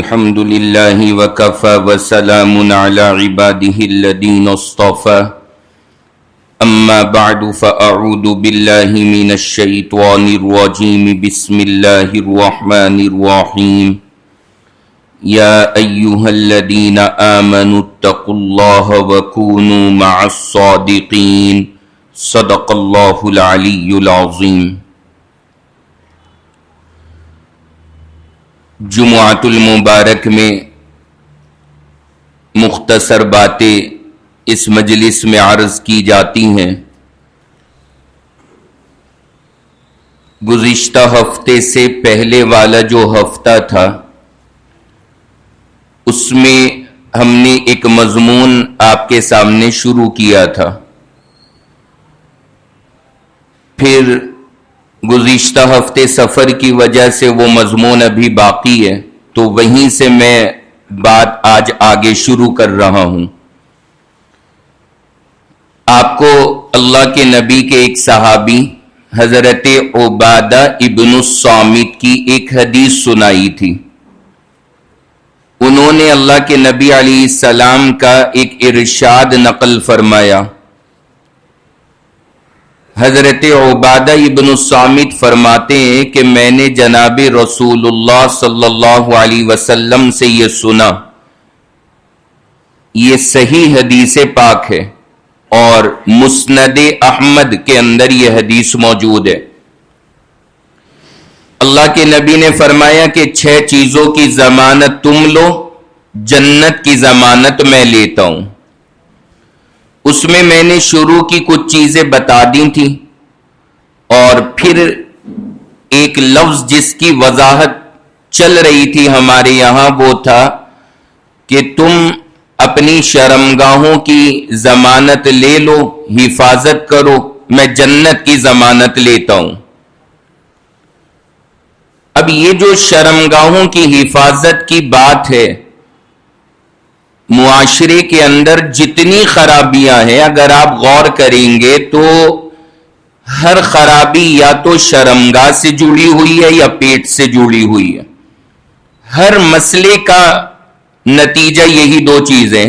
الحمد لله وكفى وسلام على عباده الذين اصطفى أما بعد فأعوذ بالله من الشيطان الرجيم بسم الله الرحمن الرحيم يا أيها الذين آمنوا اتقوا الله وكونوا مع الصادقين صدق الله العلي العظيم۔ جمعۃ المبارک میں مختصر باتیں اس مجلس میں عرض کی جاتی ہیں۔ گزشتہ ہفتے سے پہلے والا جو ہفتہ تھا اس میں ہم نے ایک مضمون آپ کے سامنے شروع کیا تھا، پھر گزشتہ ہفتے سفر کی وجہ سے وہ مضمون ابھی باقی ہے، تو وہیں سے میں بات آج آگے شروع کر رہا ہوں۔ آپ کو اللہ کے نبی کے ایک صحابی حضرت عبادہ ابن الصامت کی ایک حدیث سنائی تھی۔ انہوں نے اللہ کے نبی علیہ السلام کا ایک ارشاد نقل فرمایا۔ حضرت عبادہ ابن الصامت فرماتے ہیں کہ میں نے جناب رسول اللہ صلی اللہ علیہ وسلم سے یہ سنا، یہ صحیح حدیث پاک ہے اور مسند احمد کے اندر یہ حدیث موجود ہے۔ اللہ کے نبی نے فرمایا کہ 6 چیزوں کی ضمانت تم لو، جنت کی ضمانت میں لیتا ہوں۔ اس میں نے شروع کی کچھ چیزیں بتا دی تھیں، اور پھر ایک لفظ جس کی وضاحت چل رہی تھی ہمارے یہاں وہ تھا کہ تم اپنی شرمگاہوں کی ضمانت لے لو، حفاظت کرو، میں جنت کی ضمانت لیتا ہوں۔ اب یہ جو شرمگاہوں کی حفاظت کی بات ہے، معاشرے کے اندر جتنی خرابیاں ہیں اگر آپ غور کریں گے تو ہر خرابی یا تو شرمگاہ سے جڑی ہوئی ہے یا پیٹ سے جڑی ہوئی ہے۔ ہر مسئلے کا نتیجہ یہی 2 چیزیں،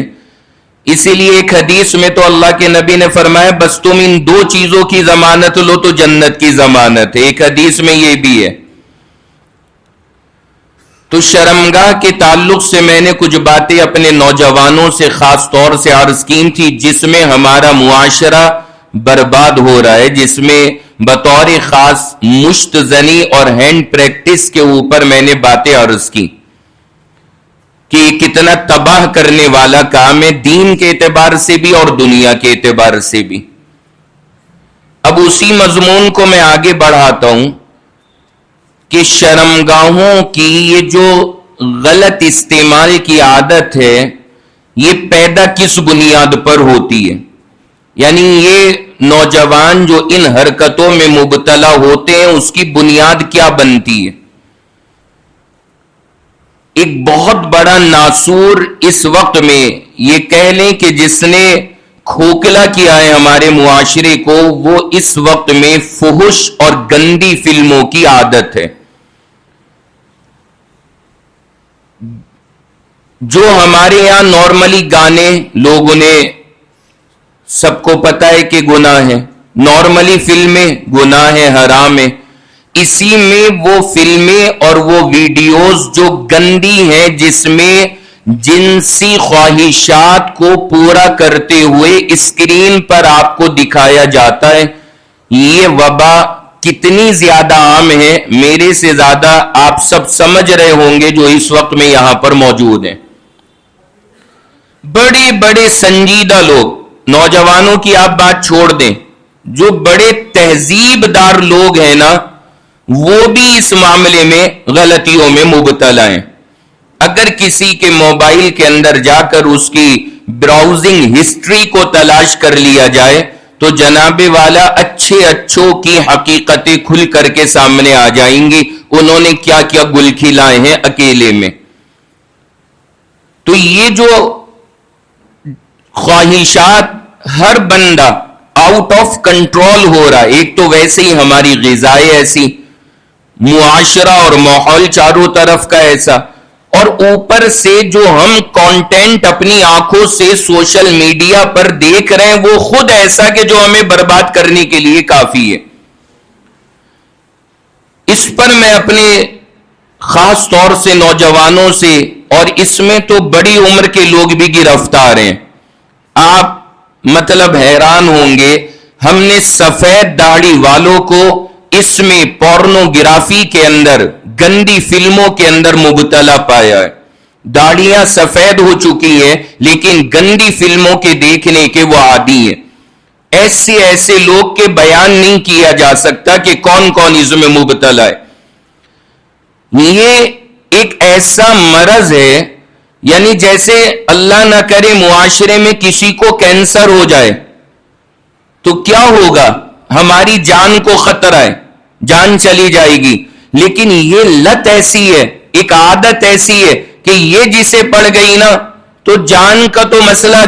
اسی لیے ایک حدیث میں تو اللہ کے نبی نے فرمایا بس تم ان 2 چیزوں کی ضمانت لو تو جنت کی ضمانت ہے۔ ایک حدیث میں یہ بھی ہے۔ تو شرمگاہ کے تعلق سے میں نے کچھ باتیں اپنے نوجوانوں سے خاص طور سے عرض کی تھی، جس میں ہمارا معاشرہ برباد ہو رہا ہے، جس میں بطور خاص مشت زنی اور ہینڈ پریکٹس کے اوپر میں نے باتیں عرض کی کہ یہ کتنا تباہ کرنے والا کام ہے، دین کے اعتبار سے بھی اور دنیا کے اعتبار سے بھی۔ اب اسی مضمون کو میں آگے بڑھاتا ہوں کہ شرمگاہوں کی یہ جو غلط استعمال کی عادت ہے یہ پیدا کس بنیاد پر ہوتی ہے، یعنی یہ نوجوان جو ان حرکتوں میں مبتلا ہوتے ہیں اس کی بنیاد کیا بنتی ہے۔ ایک بہت بڑا ناسور اس وقت میں یہ کہہ لیں کہ جس نے کھوکھلا کیا ہے ہمارے معاشرے کو، وہ اس وقت میں فحش اور گندی فلموں کی عادت ہے۔ جو ہمارے یہاں نارملی گانے لوگوں نے سب کو پتا ہے کہ گناہ ہے، نارملی فلمیں گناہ ہے، حرام ہے، اسی میں وہ فلمیں اور وہ ویڈیوز جو گندی ہیں جس میں جنسی خواہشات کو پورا کرتے ہوئے اسکرین پر آپ کو دکھایا جاتا ہے، یہ وبا کتنی زیادہ عام ہے، میرے سے زیادہ آپ سب سمجھ رہے ہوں گے جو اس وقت میں یہاں پر موجود ہیں۔ بڑے بڑے سنجیدہ لوگ، نوجوانوں کی آپ بات چھوڑ دیں، جو بڑے تہذیب دار لوگ ہیں نا وہ بھی اس معاملے میں غلطیوں میں مبتلا ہیں۔ اگر کسی کے موبائل کے اندر جا کر اس کی براؤزنگ ہسٹری کو تلاش کر لیا جائے تو جناب والا اچھوں کی حقیقتیں کھل کر کے سامنے آ جائیں گی، انہوں نے کیا کیا گل کھلائے ہیں اکیلے میں۔ تو یہ جو خواہشات ہر بندہ آؤٹ آف کنٹرول ہو رہا ہے، ایک تو ویسے ہی ہماری غذائیں ایسی، معاشرہ اور ماحول چاروں طرف کا ایسا، اور اوپر سے جو ہم کانٹینٹ اپنی آنکھوں سے سوشل میڈیا پر دیکھ رہے ہیں وہ خود ایسا کہ جو ہمیں برباد کرنے کے لیے کافی ہے. اس پر میں اپنے خاص طور سے نوجوانوں سے، اور اس میں تو بڑی عمر کے لوگ بھی گرفتار ہیں، آپ مطلب حیران ہوں گے، ہم نے سفید داڑھی والوں کو اس میں پورنوگرافی کے اندر، گندی فلموں کے اندر مبتلا پایا ہے. داڑیاں سفید ہو چکی ہیں لیکن گندی فلموں کے دیکھنے کے وہ عادی ہیں. ایسے ایسے لوگ کے بیان نہیں کیا جا سکتا کہ کون کون اس میں مبتلا ہے. یہ ایک ایسا مرض ہے، یعنی جیسے اللہ نہ کرے معاشرے میں کسی کو کینسر ہو جائے تو کیا ہوگا؟ ہماری جان کو خطرہ ہے، جان چلی جائے گی. لیکن یہ لت ایسی ہے، ایک عادت ایسی ہے کہ یہ جسے پڑ گئی نا تو جان کا تو مسئلہ،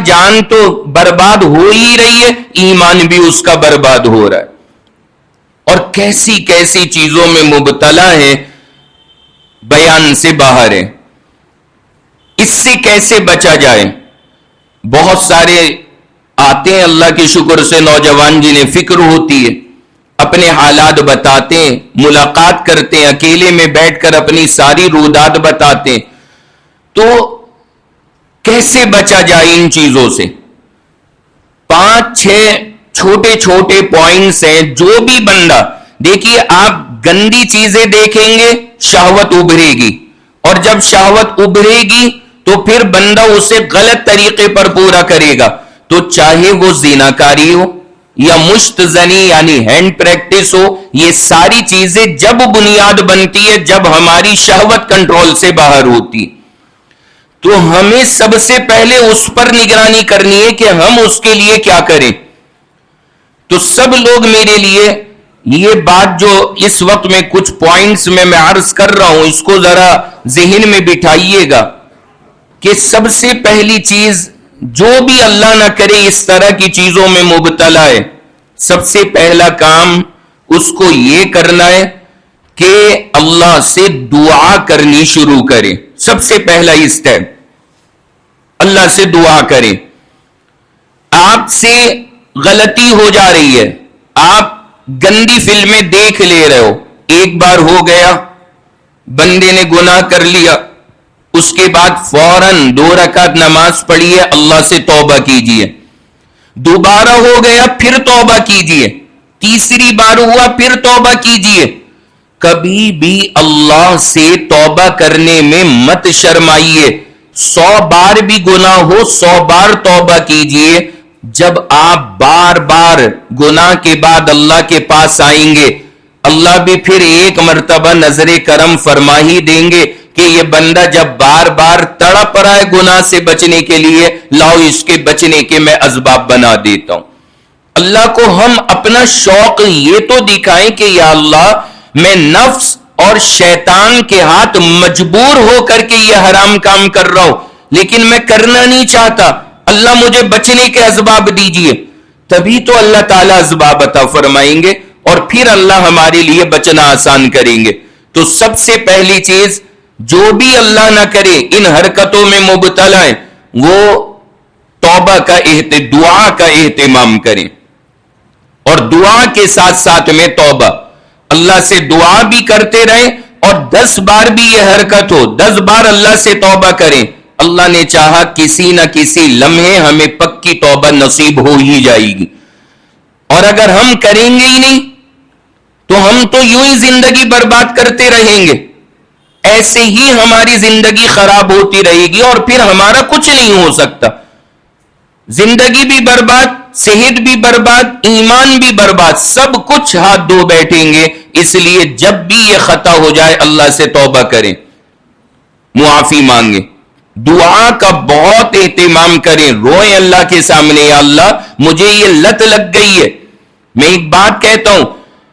جان تو برباد ہو ہی رہی ہے، ایمان بھی اس کا برباد ہو رہا ہے. اور کیسی کیسی چیزوں میں مبتلا ہے، بیان سے باہر ہے. اس سے کیسے بچا جائے؟ بہت سارے آتے ہیں اللہ کے شکر سے نوجوان جنہیں فکر ہوتی ہے، اپنے حالات بتاتے ہیں، ملاقات کرتے ہیں، اکیلے میں بیٹھ کر اپنی ساری رودات بتاتے ہیں. تو کیسے بچا جائے ان چیزوں سے؟ 5-6 چھوٹے چھوٹے پوائنٹس ہیں. جو بھی بندہ، دیکھیے آپ گندی چیزیں دیکھیں گے شہوت ابھرے گی، اور جب شہوت ابھرے گی تو پھر بندہ اسے غلط طریقے پر پورا کرے گا. تو چاہے وہ زیناکاری ہو یا مشت زنی یعنی ہینڈ پریکٹس ہو، یہ ساری چیزیں جب بنیاد بنتی ہے جب ہماری شہوت کنٹرول سے باہر ہوتی. تو ہمیں سب سے پہلے اس پر نگرانی کرنی ہے کہ ہم اس کے لیے کیا کریں. تو سب لوگ میرے لیے یہ بات جو اس وقت میں کچھ پوائنٹس میں عرض کر رہا ہوں، اس کو ذرا ذہن میں بٹھائیے گا کہ سب سے پہلی چیز، جو بھی اللہ نہ کرے اس طرح کی چیزوں میں مبتلا ہے، سب سے پہلا کام اس کو یہ کرنا ہے کہ اللہ سے دعا کرنی شروع کرے. سب سے پہلا اسٹیپ، اللہ سے دعا کریں. آپ سے غلطی ہو جا رہی ہے، آپ گندی فلمیں دیکھ لے رہے ہو، ایک بار ہو گیا، بندے نے گناہ کر لیا، اس کے بعد فوراً 2 رکعت نماز پڑھیے، اللہ سے توبہ کیجئے. دوبارہ ہو گیا، پھر توبہ کیجئے. تیسری بار ہوا، پھر توبہ کیجئے. کبھی بھی اللہ سے توبہ کرنے میں مت شرمائیے. 100 بار بھی گناہ ہو، 100 بار توبہ کیجئے. جب آپ بار بار گناہ کے بعد اللہ کے پاس آئیں گے، اللہ بھی پھر ایک مرتبہ نظر کرم فرما ہی دیں گے کہ یہ بندہ جب بار بار تڑپ رہا ہے گناہ سے بچنے کے لیے، لاؤ اس کے بچنے کے میں اسباب بنا دیتا ہوں. اللہ کو ہم اپنا شوق یہ تو دکھائیں کہ یا اللہ میں نفس اور شیطان کے ہاتھ مجبور ہو کر کے یہ حرام کام کر رہا ہوں، لیکن میں کرنا نہیں چاہتا، اللہ مجھے بچنے کے اسباب دیجئے. تبھی تو اللہ تعالیٰ اسباب عطا فرمائیں گے اور پھر اللہ ہمارے لیے بچنا آسان کریں گے. تو سب سے پہلی چیز، جو بھی اللہ نہ کرے ان حرکتوں میں مبتلا ہے، وہ توبہ کا دعا کا اہتمام کریں. اور دعا کے ساتھ ساتھ میں توبہ، اللہ سے دعا بھی کرتے رہیں، اور 10 بار بھی یہ حرکت ہو، 10 بار اللہ سے توبہ کریں. اللہ نے چاہا کسی نہ کسی لمحے ہمیں پکی توبہ نصیب ہو ہی جائے گی. اور اگر ہم کریں گے ہی نہیں تو ہم تو یوں ہی زندگی برباد کرتے رہیں گے، ایسے ہی ہماری زندگی خراب ہوتی رہے گی اور پھر ہمارا کچھ نہیں ہو سکتا. زندگی بھی برباد، صحت بھی برباد، ایمان بھی برباد، سب کچھ ہاتھ دھو بیٹھیں گے. اس لیے جب بھی یہ خطا ہو جائے اللہ سے توبہ کریں، معافی مانگیں، دعا کا بہت اہتمام کریں، روئیں اللہ کے سامنے، یا اللہ مجھے یہ لت لگ گئی ہے. میں ایک بات کہتا ہوں،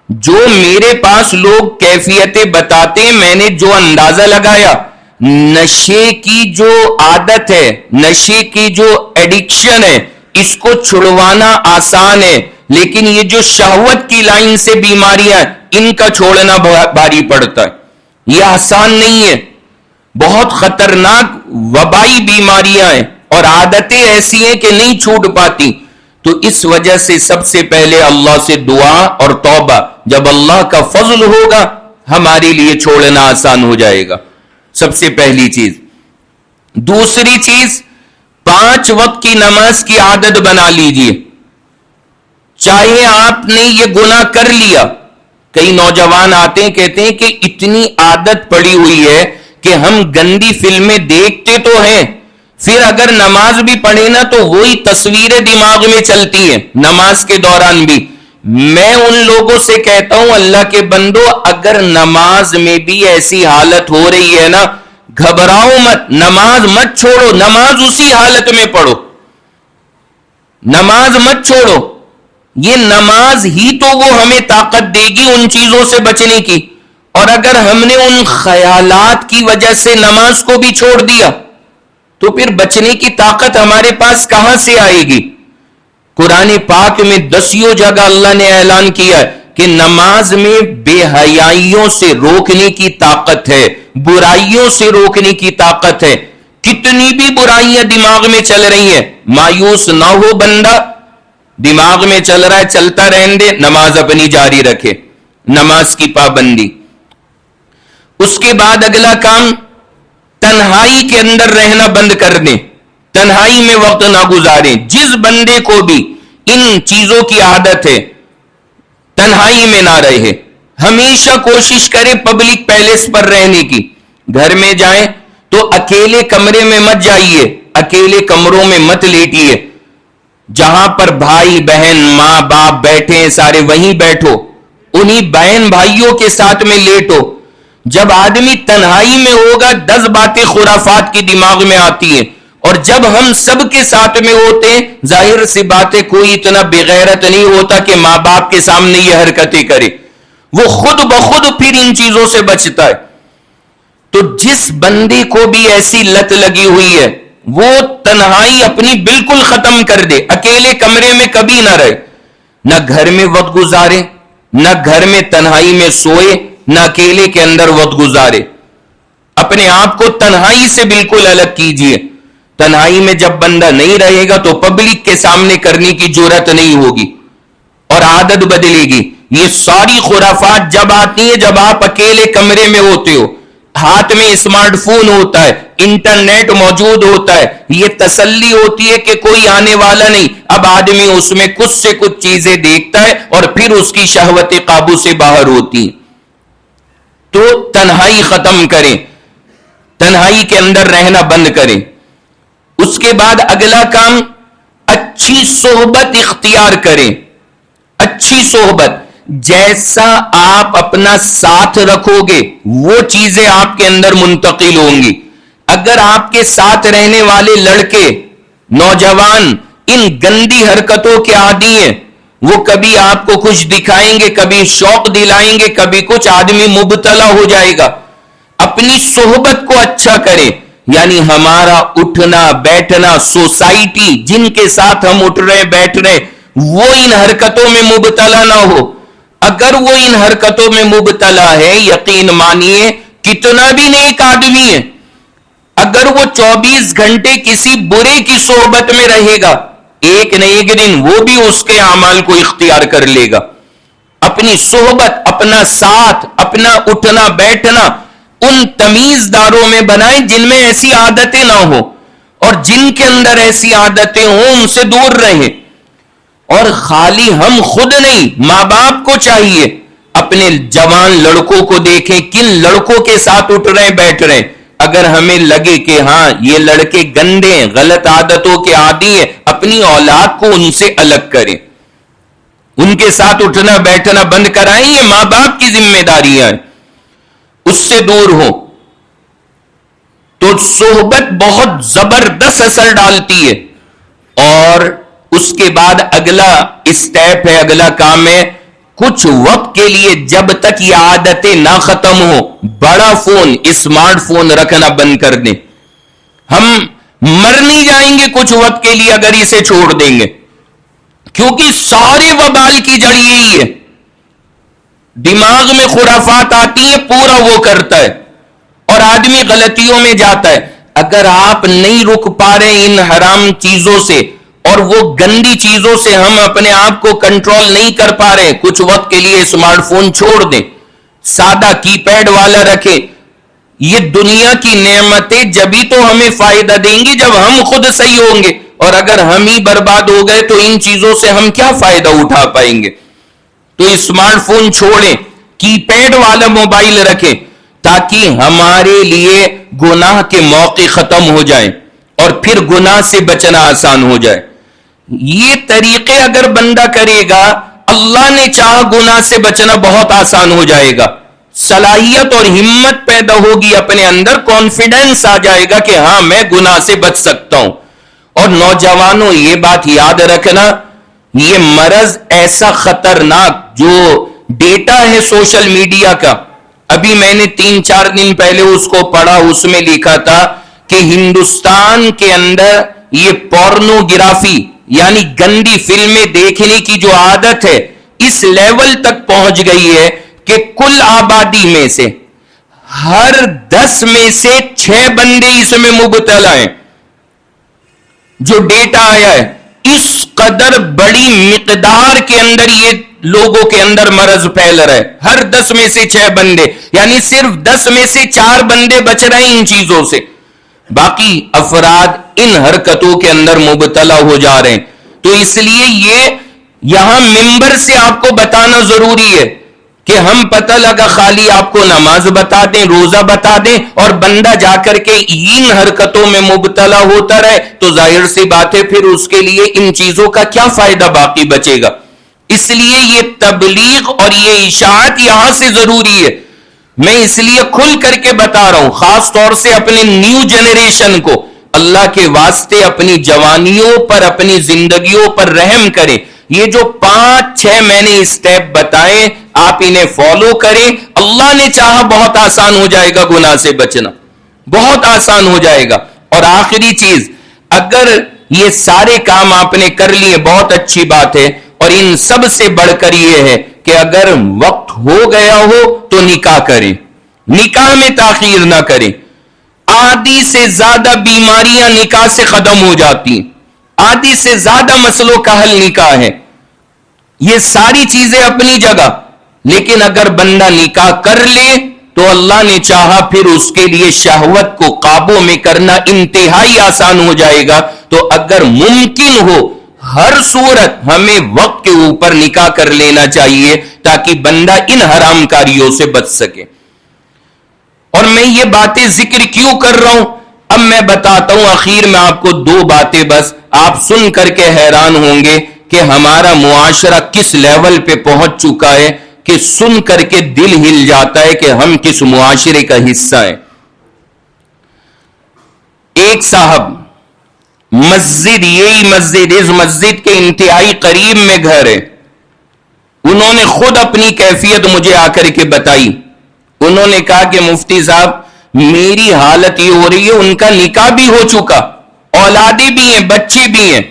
جو میرے پاس لوگ کیفیتیں بتاتے ہیں، میں نے جو اندازہ لگایا، نشے کی جو عادت ہے، نشے کی جو ایڈکشن ہے، اس کو چھڑوانا آسان ہے، لیکن یہ جو شہوت کی لائن سے بیماریاں ان کا چھوڑنا بھاری پڑتا ہے. یہ آسان نہیں ہے. بہت خطرناک وبائی بیماریاں ہیں اور عادتیں ایسی ہیں کہ نہیں چھوٹ پاتی. تو اس وجہ سے سب سے پہلے اللہ سے دعا اور توبہ. جب اللہ کا فضل ہوگا ہمارے لیے چھوڑنا آسان ہو جائے گا. سب سے پہلی چیز. دوسری چیز 5 وقت کی نماز کی عادت بنا لیجئے. چاہے آپ نے یہ گناہ کر لیا. کئی نوجوان آتے ہیں کہتے ہیں کہ اتنی عادت پڑی ہوئی ہے کہ ہم گندی فلمیں دیکھتے تو ہیں, پھر اگر نماز بھی پڑھے نا تو وہی تصویریں دماغ میں چلتی ہیں نماز کے دوران بھی. میں ان لوگوں سے کہتا ہوں اللہ کے بندو, اگر نماز میں بھی ایسی حالت ہو رہی ہے نا, گھبراؤ مت, نماز مت چھوڑو, نماز اسی حالت میں پڑھو, نماز مت چھوڑو. یہ نماز ہی تو وہ ہمیں طاقت دے گی ان چیزوں سے بچنے کی. اور اگر ہم نے ان خیالات کی وجہ سے نماز کو بھی چھوڑ دیا تو پھر بچنے کی طاقت ہمارے پاس کہاں سے آئے گی؟ قرآن پاک میں 10 جگہ اللہ نے اعلان کیا ہے کہ نماز میں بے حیائیوں سے روکنے کی طاقت ہے, برائیوں سے روکنے کی طاقت ہے. کتنی بھی برائیاں دماغ میں چل رہی ہیں, مایوس نہ ہو بندہ, دماغ میں چل رہا ہے چلتا رہنے دے, نماز اپنی جاری رکھے, نماز کی پابندی. اس کے بعد اگلا کام, تنہائی کے اندر رہنا بند کر دیں, تنہائی میں وقت نہ گزاریں. جس بندے کو بھی ان چیزوں کی عادت ہے تنہائی میں نہ رہے, ہمیشہ کوشش کرے پبلک پیلیس پر رہنے کی. گھر میں جائیں تو اکیلے کمرے میں مت جائیے, اکیلے کمروں میں مت لیٹیے. جہاں پر بھائی بہن ماں باپ بیٹھے ہیں سارے وہیں بیٹھو, انہی بہن بھائیوں کے ساتھ میں لیٹو. جب آدمی تنہائی میں ہوگا 10 باتیں خرافات کی دماغ میں آتی ہیں, اور جب ہم سب کے ساتھ میں ہوتے ہیں ظاہر سی بات ہے کوئی اتنا بغیرت نہیں ہوتا کہ ماں باپ کے سامنے یہ حرکتیں کرے, وہ خود بخود پھر ان چیزوں سے بچتا ہے. تو جس بندے کو بھی ایسی لت لگی ہوئی ہے وہ تنہائی اپنی بالکل ختم کر دے, اکیلے کمرے میں کبھی نہ رہے, نہ گھر میں وقت گزارے, نہ گھر میں تنہائی میں سوئے, نہ اکیلے کے اندر وقت گزارے. اپنے آپ کو تنہائی سے بالکل الگ کیجئے. تنہائی میں جب بندہ نہیں رہے گا تو پبلک کے سامنے کرنے کی جرات نہیں ہوگی اور عادت بدلے گی. یہ ساری خرافات جب آتی ہیں جب آپ اکیلے کمرے میں ہوتے ہو, ہاتھ میں اسمارٹ فون ہوتا ہے, انٹرنیٹ موجود ہوتا ہے, یہ تسلی ہوتی ہے کہ کوئی آنے والا نہیں. اب آدمی اس میں کچھ سے کچھ چیزیں دیکھتا ہے اور پھر اس کی شہوت قابو سے باہر ہوتی ہیں. تو تنہائی ختم کریں, تنہائی کے اندر رہنا بند کریں. اس کے بعد اگلا کام, اچھی صحبت اختیار کریں. اچھی صحبت, جیسا آپ اپنا ساتھ رکھو گے وہ چیزیں آپ کے اندر منتقل ہوں گی. اگر آپ کے ساتھ رہنے والے لڑکے نوجوان ان گندی حرکتوں کے عادی ہیں, وہ کبھی آپ کو کچھ دکھائیں گے, کبھی شوق دلائیں گے, کبھی کچھ, آدمی مبتلا ہو جائے گا. اپنی صحبت کو اچھا کریں, یعنی ہمارا اٹھنا بیٹھنا, سوسائٹی جن کے ساتھ ہم اٹھ رہے بیٹھ رہے وہ ان حرکتوں میں مبتلا نہ ہو. اگر وہ ان حرکتوں میں مبتلا ہے یقین مانیے کتنا بھی نیک آدمی ہے, اگر وہ 24 گھنٹے کسی برے کی صحبت میں رہے گا ایک نہ ایک دن وہ بھی اس کے اعمال کو اختیار کر لے گا. اپنی صحبت, اپنا ساتھ, اپنا اٹھنا بیٹھنا ان تمیزداروں میں بنائیں جن میں ایسی عادتیں نہ ہو, اور جن کے اندر ایسی عادتیں ہوں ان سے دور رہیں. اور خالی ہم خود نہیں, ماں باپ کو چاہیے اپنے جوان لڑکوں کو دیکھیں کن لڑکوں کے ساتھ اٹھ رہے بیٹھ رہے. اگر ہمیں لگے کہ ہاں یہ لڑکے گندے ہیں, غلط عادتوں کے عادی ہیں, اپنی اولاد کو ان سے الگ کریں, ان کے ساتھ اٹھنا بیٹھنا بند کرائیں. یہ ماں باپ کی ذمہ داریاں ہیں, اس سے دور ہو. تو صحبت بہت زبردست اثر ڈالتی ہے. اور اس کے بعد اگلا اسٹیپ ہے, اگلا کام ہے, کچھ وقت کے لیے جب تک یہ عادتیں نہ ختم ہو بڑا فون, اسمارٹ فون رکھنا بند کر دیں. ہم مر نہیں جائیں گے کچھ وقت کے لیے اگر اسے چھوڑ دیں گے, کیونکہ سارے وبال کی جڑ یہی ہے. دماغ میں خرافات آتی ہے پورا وہ کرتا ہے, اور آدمی غلطیوں میں جاتا ہے. اگر آپ نہیں رک پا رہے ان حرام چیزوں سے اور وہ گندی چیزوں سے ہم اپنے آپ کو کنٹرول نہیں کر پا رہے, کچھ وقت کے لیے اسمارٹ فون چھوڑ دیں, سادہ کی پیڈ والا رکھیں. یہ دنیا کی نعمتیں جبھی تو ہمیں فائدہ دیں گی جب ہم خود صحیح ہوں گے, اور اگر ہم ہی برباد ہو گئے تو ان چیزوں سے ہم کیا فائدہ اٹھا پائیں گے. تو اسمارٹ فون چھوڑیں, کی پیڈ والا موبائل رکھیں تاکہ ہمارے لیے گناہ کے موقع ختم ہو جائیں اور پھر گناہ سے بچنا آسان ہو جائے. یہ طریقے اگر بندہ کرے گا, اللہ نے چاہا گناہ سے بچنا بہت آسان ہو جائے گا. صلاحیت اور ہمت پیدا ہوگی اپنے اندر, کانفیڈنس آ جائے گا کہ ہاں میں گناہ سے بچ سکتا ہوں. اور نوجوانوں یہ بات یاد رکھنا, یہ مرض ایسا خطرناک جو ڈیٹا ہے سوشل میڈیا کا, ابھی میں نے 3-4 دن پہلے اس کو پڑھا, اس میں لکھا تھا کہ ہندوستان کے اندر یہ پورنوگرافی یعنی گندی فلمیں دیکھنے کی جو عادت ہے اس لیول تک پہنچ گئی ہے کہ کل آبادی میں سے ہر 10 میں سے 6 بندے اس میں مبتلا ہیں. جو ڈیٹا آیا ہے, اس قدر بڑی مقدار کے اندر یہ لوگوں کے اندر مرض پھیل رہا ہے. ہر 10 میں سے 6 بندے, یعنی صرف 10 میں سے 4 بندے بچ رہے ہیں ان چیزوں سے, باقی افراد ان حرکتوں کے اندر مبتلا ہو جا رہے ہیں. تو اس لیے یہ یہاں ممبر سے آپ کو بتانا ضروری ہے کہ ہم پتہ لگا خالی آپ کو نماز بتا دیں, روزہ بتا دیں, اور بندہ جا کر کے ان حرکتوں میں مبتلا ہوتا رہے, تو ظاہر سی بات ہے پھر اس کے لیے ان چیزوں کا کیا فائدہ باقی بچے گا. اس لیے یہ تبلیغ اور یہ اشاعت یہاں سے ضروری ہے. میں اس لیے کھل کر کے بتا رہا ہوں, خاص طور سے اپنے نیو جنریشن کو, اللہ کے واسطے اپنی جوانیوں پر, اپنی زندگیوں پر رحم کریں. یہ جو 5-6 میں نے اسٹیپ بتائے آپ انہیں فالو کریں, اللہ نے چاہا بہت آسان ہو جائے گا گناہ سے بچنا, بہت آسان ہو جائے گا. اور آخری چیز, اگر یہ سارے کام آپ نے کر لیے بہت اچھی بات ہے, اور ان سب سے بڑھ کر یہ ہے کہ اگر وقت ہو گیا ہو تو نکاح کریں, نکاح میں تاخیر نہ کریں. آدھی سے زیادہ بیماریاں نکاح سے ختم ہو جاتی ہیں, آدھی سے زیادہ مسئلوں کا حل نکاح ہے. یہ ساری چیزیں اپنی جگہ, لیکن اگر بندہ نکاح کر لے تو اللہ نے چاہا پھر اس کے لیے شہوت کو قابو میں کرنا انتہائی آسان ہو جائے گا. تو اگر ممکن ہو ہر صورت ہمیں وقت کے اوپر نکاح کر لینا چاہیے تاکہ بندہ ان حرام کاریوں سے بچ سکے. اور میں یہ باتیں ذکر کیوں کر رہا ہوں, اب میں بتاتا ہوں. اخیر میں آپ کو 2 باتیں بس, آپ سن کر کے حیران ہوں گے کہ ہمارا معاشرہ کس لیول پہ پہنچ چکا ہے کہ سن کر کے دل ہل جاتا ہے کہ ہم کس معاشرے کا حصہ ہیں. ایک صاحب مسجد, یہی مسجد, اس مسجد کے انتہائی قریب میں گھر ہے, انہوں نے خود اپنی کیفیت مجھے آ کر کے بتائی. انہوں نے کہا کہ مفتی صاحب میری حالت یہ ہو رہی ہے, ان کا نکاح بھی ہو چکا, اولادیں بھی ہیں, بچے بھی ہیں.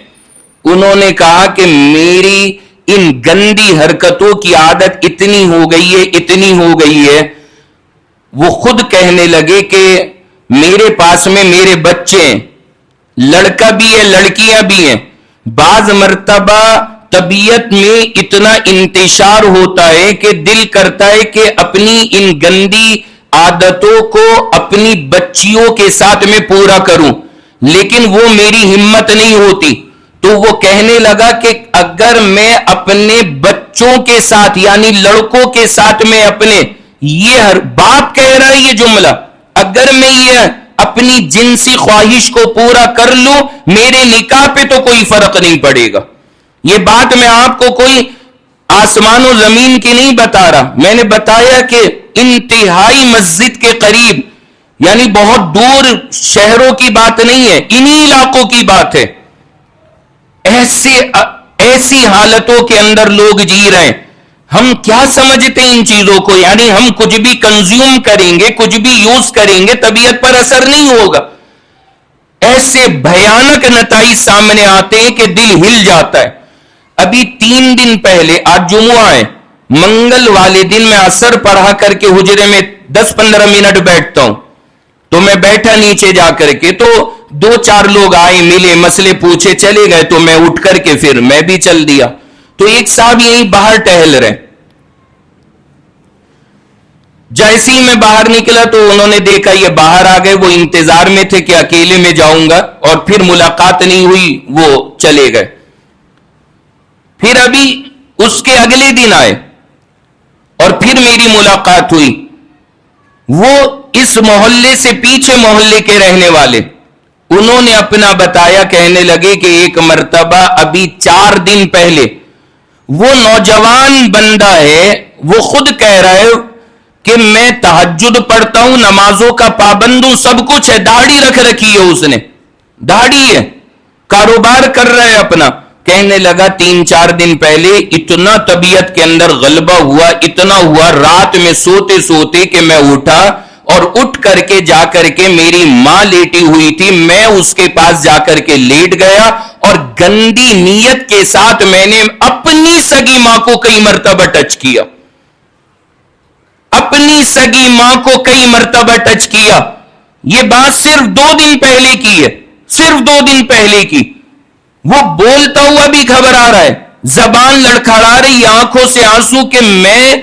انہوں نے کہا کہ میری ان گندی حرکتوں کی عادت اتنی ہو گئی ہے, اتنی ہو گئی ہے, وہ خود کہنے لگے کہ میرے پاس میں میرے بچے ہیں, لڑکا بھی ہے لڑکیاں بھی ہیں. بعض مرتبہ طبیعت میں اتنا انتشار ہوتا ہے کہ دل کرتا ہے کہ اپنی ان گندی عادتوں کو اپنی بچیوں کے ساتھ میں پورا کروں, لیکن وہ میری ہمت نہیں ہوتی. تو وہ کہنے لگا کہ اگر میں اپنے بچوں کے ساتھ یعنی لڑکوں کے ساتھ میں اپنے, یہ ہر باپ کہہ رہا ہے یہ جملہ, اگر میں یہ اپنی جنسی خواہش کو پورا کر لوں میرے نکاح پہ تو کوئی فرق نہیں پڑے گا. یہ بات میں آپ کو کوئی آسمان و زمین کی نہیں بتا رہا, میں نے بتایا کہ انتہائی مسجد کے قریب, یعنی بہت دور شہروں کی بات نہیں ہے, انہی علاقوں کی بات ہے. ایسی حالتوں کے اندر لوگ جی رہے ہیں. ہم کیا سمجھتے ہیں ان چیزوں کو, یعنی ہم کچھ بھی کنزیوم کریں گے, کچھ بھی یوز کریں گے, طبیعت پر اثر نہیں ہوگا. ایسے بھیانک نتائج سامنے آتے ہیں کہ دل ہل جاتا ہے. ابھی 3 دن پہلے, آج جمعہ ہے, منگل والے دن میں عصر پڑھا کر کے حجرے میں 10-15 منٹ بیٹھتا ہوں, تو میں بیٹھا نیچے جا کر کے, تو 2-4 لوگ آئے, ملے, مسئلے پوچھے, چلے گئے, تو میں اٹھ کر کے پھر میں بھی چل دیا. تو ایک صاحب یہی باہر ٹہل رہے, جیسے ہی میں باہر نکلا تو انہوں نے دیکھا یہ باہر آ گئے, وہ انتظار میں تھے کہ اکیلے میں جاؤں گا, اور پھر ملاقات نہیں ہوئی, وہ چلے گئے. پھر ابھی اس کے اگلے دن آئے اور پھر میری ملاقات ہوئی. وہ اس محلے سے پیچھے محلے کے رہنے والے, انہوں نے اپنا بتایا, کہنے لگے کہ ایک مرتبہ ابھی 4 دن پہلے وہ نوجوان بندہ ہے, وہ خود کہہ رہا ہے کہ میں تہجد پڑھتا ہوں, نمازوں کا پابند ہوں, سب کچھ ہے, داڑھی رکھ رکھی ہے, اس نے داڑھی ہے, کاروبار کر رہا ہے اپنا. کہنے لگا 3-4 دن پہلے اتنا طبیعت کے اندر غلبہ ہوا, اتنا ہوا, رات میں سوتے سوتے کہ میں اٹھا, اور اٹھ کر کے جا کر کے میری ماں لیٹی ہوئی تھی, میں اس کے پاس جا کر کے لیٹ گیا, اور گندی نیت کے ساتھ میں نے اپنی سگی ماں کو کئی مرتبہ ٹچ کیا, اپنی سگی ماں کو کئی مرتبہ ٹچ کیا. یہ بات صرف 2 دن پہلے کی ہے, صرف 2 دن پہلے کی. وہ بولتا ہوا بھی گھبرا رہا ہے, زبان لڑکھڑا رہی, آنکھوں سے آنسو کہ میں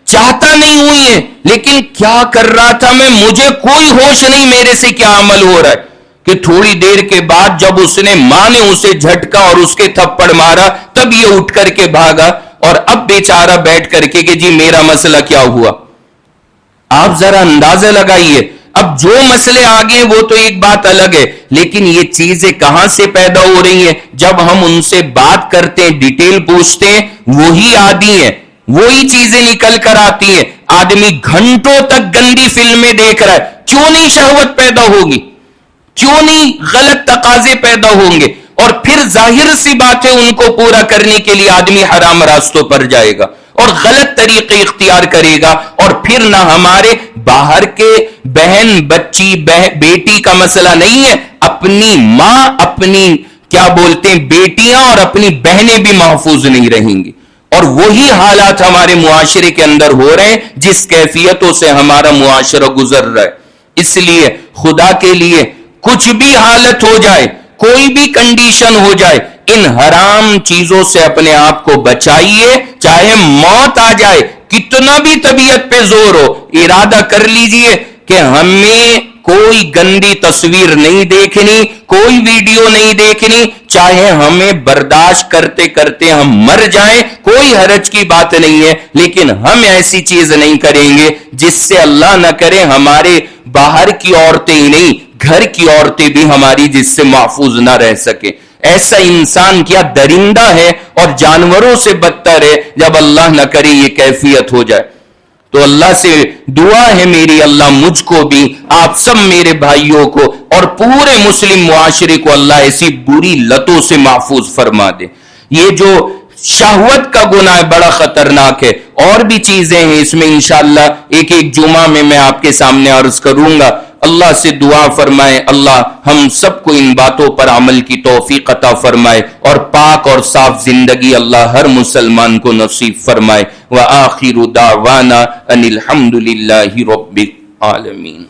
چاہتا نہیں ہوں یہ, لیکن کیا کر رہا تھا میں, مجھے کوئی ہوش نہیں میرے سے کیا عمل ہو رہا ہے. کہ تھوڑی دیر کے بعد جب اس نے ماں نے اسے جھٹکا اور اس کے تھپڑ مارا, تب یہ اٹھ کر کے بھاگا, اور اب بیچارہ بیٹھ کر کے کہ جی میرا مسئلہ کیا ہوا. آپ ذرا اندازہ لگائیے, اب جو مسئلے آگے وہ تو ایک بات الگ ہے, لیکن یہ چیزیں کہاں سے پیدا ہو رہی ہیں؟ جب ہم ان سے بات کرتے ہیں, ڈیٹیل پوچھتے ہیں, وہی عادی ہیں, وہی چیزیں نکل کر آتی ہیں. آدمی گھنٹوں تک گندی فلمیں دیکھ رہا ہے, کیوں نہیں شہوت پیدا ہوگی, کیوں نہیں غلط تقاضے پیدا ہوں گے, اور پھر ظاہر سی بات ہے ان کو پورا کرنے کے لیے آدمی حرام راستوں پر جائے گا اور غلط طریقے اختیار کرے گا. اور پھر نہ ہمارے باہر کے بہن بچی بیٹی کا مسئلہ نہیں ہے, اپنی ماں, اپنی کیا بولتے ہیں بیٹیاں اور اپنی بہنیں بھی محفوظ نہیں رہیں گی. اور وہی حالات ہمارے معاشرے کے اندر ہو رہے ہیں جس کیفیتوں سے ہمارا معاشرہ گزر رہا ہے. اس لیے خدا کے لیے کچھ بھی حالت ہو جائے, کوئی بھی کنڈیشن ہو جائے, ان حرام چیزوں سے اپنے آپ کو بچائیے. چاہے موت آ جائے, کتنا بھی طبیعت پہ زور ہو, ارادہ کر لیجئے کہ ہمیں کوئی گندی تصویر نہیں دیکھنی, کوئی ویڈیو نہیں دیکھنی, چاہے ہمیں برداشت کرتے کرتے ہم مر جائیں, کوئی حرج کی بات نہیں ہے, لیکن ہم ایسی چیز نہیں کریں گے جس سے اللہ نہ کرے ہمارے باہر کی عورتیں ہی نہیں, گھر کی عورتیں بھی ہماری جس سے محفوظ نہ رہ سکے. ایسا انسان کیا درندہ ہے اور جانوروں سے بدتر ہے جب اللہ نہ کرے یہ کیفیت ہو جائے. تو اللہ سے دعا ہے میری, اللہ مجھ کو بھی, آپ سب میرے بھائیوں کو اور پورے مسلم معاشرے کو اللہ ایسی بری لتوں سے محفوظ فرما دے. یہ جو شہوت کا گناہ بڑا خطرناک ہے, اور بھی چیزیں ہیں اس میں انشاءاللہ ایک جمعہ میں آپ کے سامنے عرض کروں گا. اللہ سے دعا فرمائے اللہ ہم سب کو ان باتوں پر عمل کی توفیق عطا فرمائے, اور پاک اور صاف زندگی اللہ ہر مسلمان کو نصیب فرمائے. وآخر دعوانا ان الحمد للہ رب العالمین.